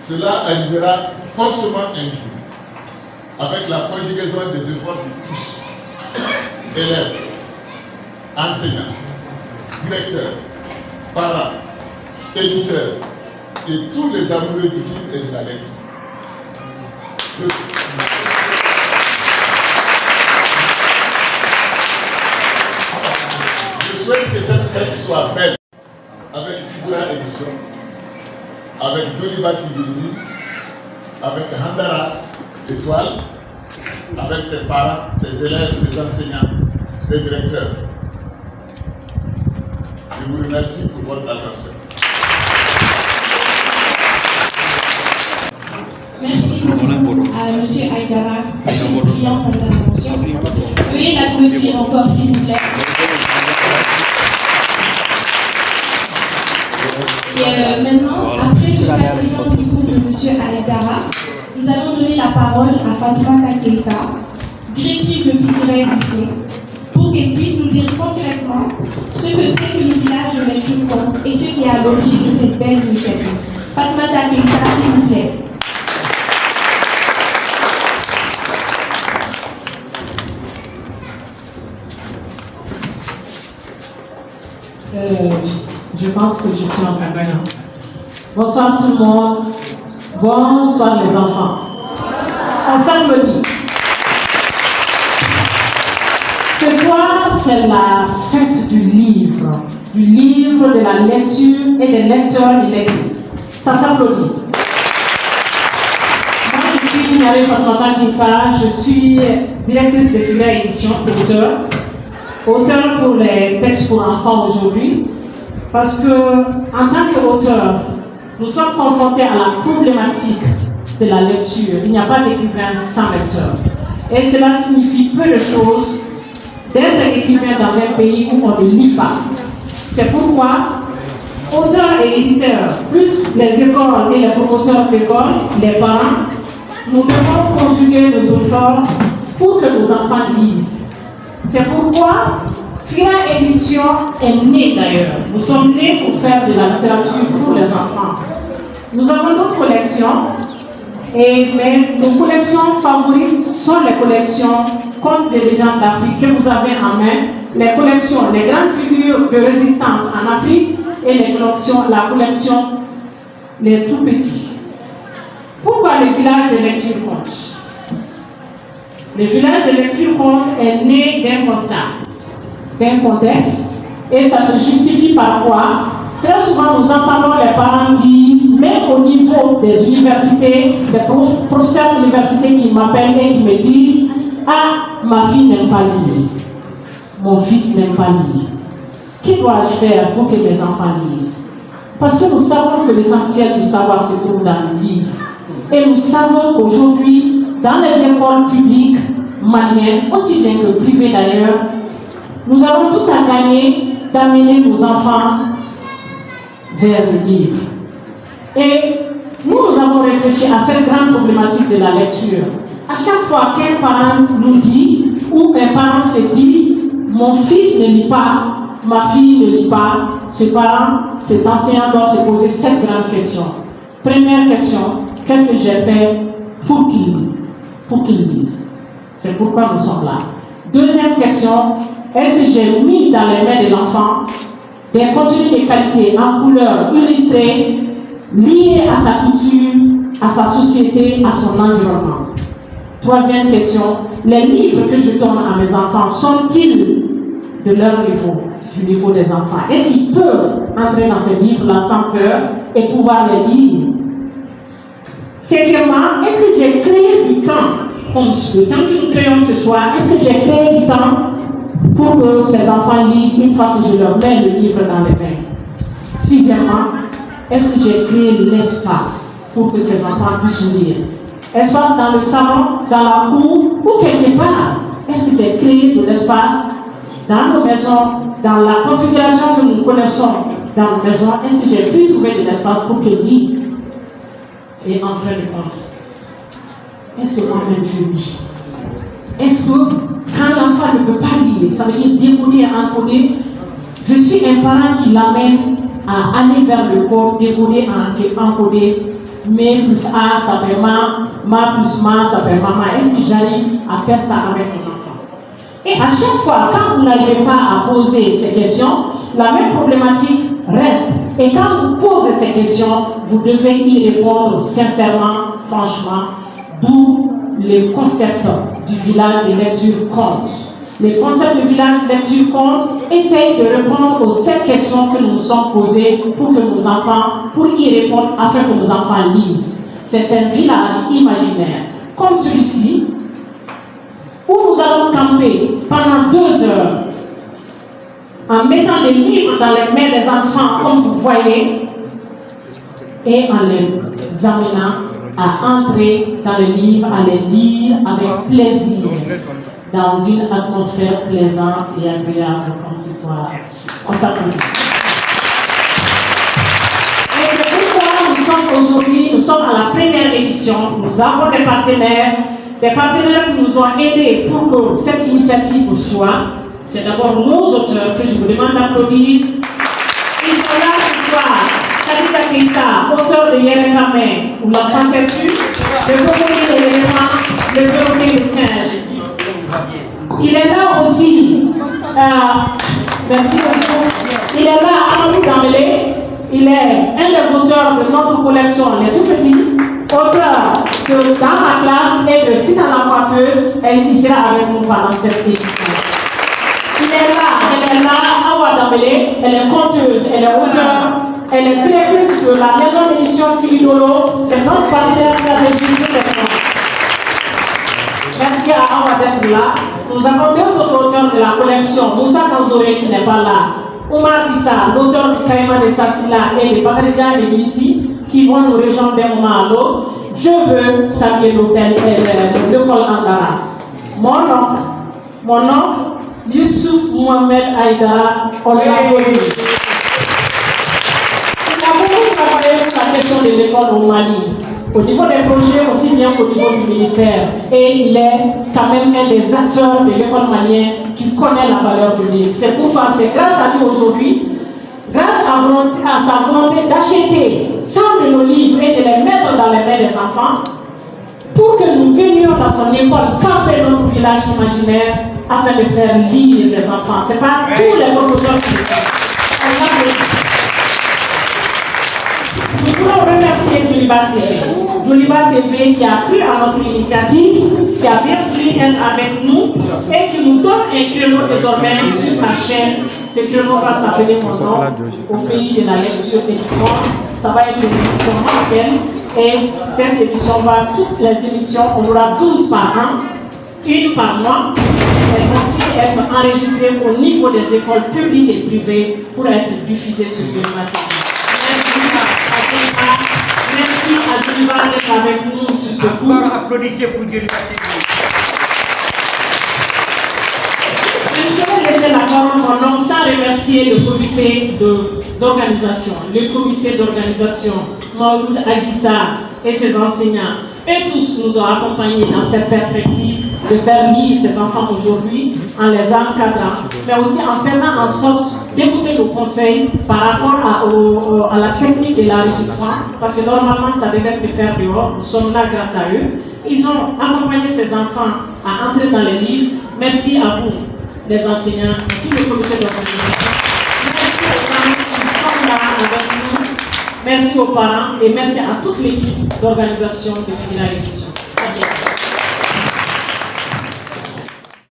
Cela arrivera forcément un jour, avec la conjugaison des efforts de tous, élèves, enseignants, directeurs, parents, éditeurs et tous les amoureux du livre et de la lecture. Je souhaite que cette fête soit belle, avec Figura Édition, avec Doliba TV News, avec Handara Étoile, avec ses parents, ses élèves, ses enseignants, ses directeurs. Je vous remercie pour votre attention. Merci beaucoup à M. Aïdara pour cette brillante intervention. Veuillez l'applaudir encore, s'il vous plaît. Et maintenant, après ce pertinent discours de M. Aïdara, nous allons donner la parole à Fatoumata Keita, directrice de Figura Édition, pour qu'elle puisse nous dire concrètement ce que c'est que le village de lecture compte et ce qui est à l'origine de cette belle initiative. Fatoumata Keita, s'il vous plaît. Je pense que je suis en caméra. Bonsoir tout le monde. Bonsoir les enfants. On s'applaudit. Ce soir, c'est la fête du livre, de la lecture et des lecteurs et lectrices. Ça s'applaudit. Moi, je suis Marie Fatoumata Keita, je suis directrice de Figura Édition, auteur pour les textes pour enfants aujourd'hui, parce que en tant qu'auteur, nous sommes confrontés à la problématique de la lecture. Il n'y a pas d'écrivain sans lecteur. Et cela signifie peu de choses d'être écrivain dans un pays où on ne lit pas. C'est pourquoi, auteurs et éditeurs, plus les écoles et les promoteurs d'écoles, les parents, nous devons conjuguer nos efforts pour que nos enfants lisent. C'est pourquoi Figura Édition est née d'ailleurs. Nous sommes nés pour faire de la littérature pour les enfants. Nous avons d'autres collections, mais nos collections favorites sont les collections Contes des légendes d'Afrique que vous avez en main, les collections, les grandes figures de résistance en Afrique et la collection Les tout petits. Pourquoi le village de lecture compte? Le village de lecture compte est né d'un constat, d'un contexte, et ça se justifie par quoi? Très souvent, nous entendons les parents dire, même au niveau des universités, des professeurs d'université qui m'appellent et qui me disent: ah, ma fille n'aime pas lire, mon fils n'aime pas lire. Que dois-je faire pour que mes enfants lisent? Parce que nous savons que l'essentiel du savoir se trouve dans le livre. Et nous savons qu'aujourd'hui, dans les écoles publiques maliennes, aussi bien que privées d'ailleurs, nous avons tout à gagner d'amener nos enfants vers le livre. Et nous avons réfléchi à cette grande problématique de la lecture. À chaque fois qu'un parent nous dit, ou un parent se dit, mon fils ne lit pas, ma fille ne lit pas, ce parent, cet enseignant doit se poser cette grande question. Première question, qu'est-ce que j'ai fait pour qu'il lise? C'est pourquoi nous sommes là. Deuxième question, est-ce que j'ai mis dans les mains de l'enfant des contenus de qualité en couleur illustrée, liés à sa culture, à sa société, à son environnement? Troisième question, les livres que je donne à mes enfants sont-ils de leur niveau, du niveau des enfants? Est-ce qu'ils peuvent entrer dans ces livres-là sans peur et pouvoir les lire? Cinquièmement, est-ce que j'ai créé du temps, comme le temps que nous créons ce soir, est-ce que j'ai créé du temps pour que ces enfants lisent une fois que je leur mets le livre dans les mains? Sixièmement, est-ce que j'ai créé l'espace pour que ces enfants puissent lire? Espace dans le salon, dans la cour ou quelque part. Est-ce que j'ai créé de l'espace dans nos maisons, dans la configuration que nous connaissons dans nos maisons? Est-ce que j'ai pu trouver de l'espace pour qu'ils lisent? Et en fin de compte, est-ce que moi-même je lis? Est-ce que quand l'enfant ne peut pas lire, ça veut dire décoder et encoder, je suis un parent qui l'amène à aller vers le corps, décoder et encoder mais plus A, ça fait ma plus ma, ça fait maman. Est-ce que j'arrive à faire ça avec mon enfant? Et à chaque fois, quand vous n'arrivez pas à poser ces questions, la même problématique reste. Et quand vous posez ces questions, vous devez y répondre sincèrement, franchement, d'où les concepts du village de lecture compte. Les concepts du village de lecture compte essayent de répondre aux 7 questions que nous nous sommes posées pour que nos enfants, pour y répondre afin que nos enfants lisent. C'est un village imaginaire, comme celui-ci, où nous allons camper pendant 2 heures en mettant des livres dans les mains des enfants, comme vous voyez, et en les amenant à entrer dans le livre, à les lire avec plaisir, dans une atmosphère plaisante et agréable comme ce soir. On s'applaudit. Et c'est pourquoi nous sommes aujourd'hui, nous sommes à la première édition, nous avons des partenaires qui nous ont aidés pour que cette initiative soit. C'est d'abord nos auteurs que je vous demande d'applaudir. Ils sont là ce soir. Sadika Keita, auteur de Yerekame, ou l'enfant perdu, le crocodile de l'éléphant, le perroquet des singes. Il est là aussi, merci beaucoup. Il est là, Amadou Dambélé. Il est un des auteurs de notre collection, les tout petits, auteur de Dans ma classe et de Sita la coiffeuse, et qui sera avec nous pendant cette édition. Elle est là, Awa Dambélé, elle est conteuse, elle est auteure, elle est directrice de la maison d'édition Silidolo, c'est notre partenaire stratégique de cette fois. Merci à Awa d'être là. Nous avons 2 autres auteurs de la collection, Moussa Kanzoé qui n'est pas là, Oumar Dissa, l'auteur du Kaïma de Sassila et de Bakaridja de Missi, qui vont nous rejoindre d'un moment à l'autre. Je veux saluer l'hôtel et l'école Andara. Mon oncle, Youssouf Mohamed Aïdara, on l'a connu. Il a beaucoup travaillé sur la question de l'école au Mali, au niveau des projets aussi bien qu'au niveau du ministère. Et il est quand même un des acteurs de l'école malienne qui connaît la valeur du livre. C'est pourquoi c'est grâce à lui aujourd'hui, grâce à sa volonté d'acheter 100 de nos livres et de les mettre dans les mains des enfants, pour que nous venions dans son école camper notre village imaginaire afin de faire lire les enfants. Ce n'est pas tous les professeurs qui le font. Nous voulons remercier Djoliba TV. Djoliba TV qui a cru à notre initiative, qui a bien voulu être avec nous et qui nous donne un créneau désormais sur sa chaîne. Ce créneau va s'appeler Mon nom au pays de la lecture et du monde. Ça va être une émission mensuelle. Et cette émission va, toutes les émissions, on aura 12 par an, une par mois. Elles vont être enregistrées au niveau des écoles publiques et privées pour être diffusées sur le matin. Merci à Djoliba d'être avec nous sur ce cours. Encore applaudissez pour Djoliba. Je vais laisser la parole pendant sans remercier le comité d'organisation, le comité d'organisation, Maouloud Aguissa et ses enseignants. Et tous nous ont accompagnés dans cette perspective de faire lire cet enfant aujourd'hui en les encadrant, mais aussi en faisant en sorte d'écouter nos conseils par rapport à la technique de l'enregistrement, parce que normalement ça devait se faire dehors. Nous sommes là grâce à eux. Ils ont accompagné ces enfants à entrer dans les livres. Merci à vous, les enseignants, tout le comité d'organisation. Merci aux gens qui sont là avec nous. Merci aux parents et merci à toute l'équipe d'organisation de Fidila Édition.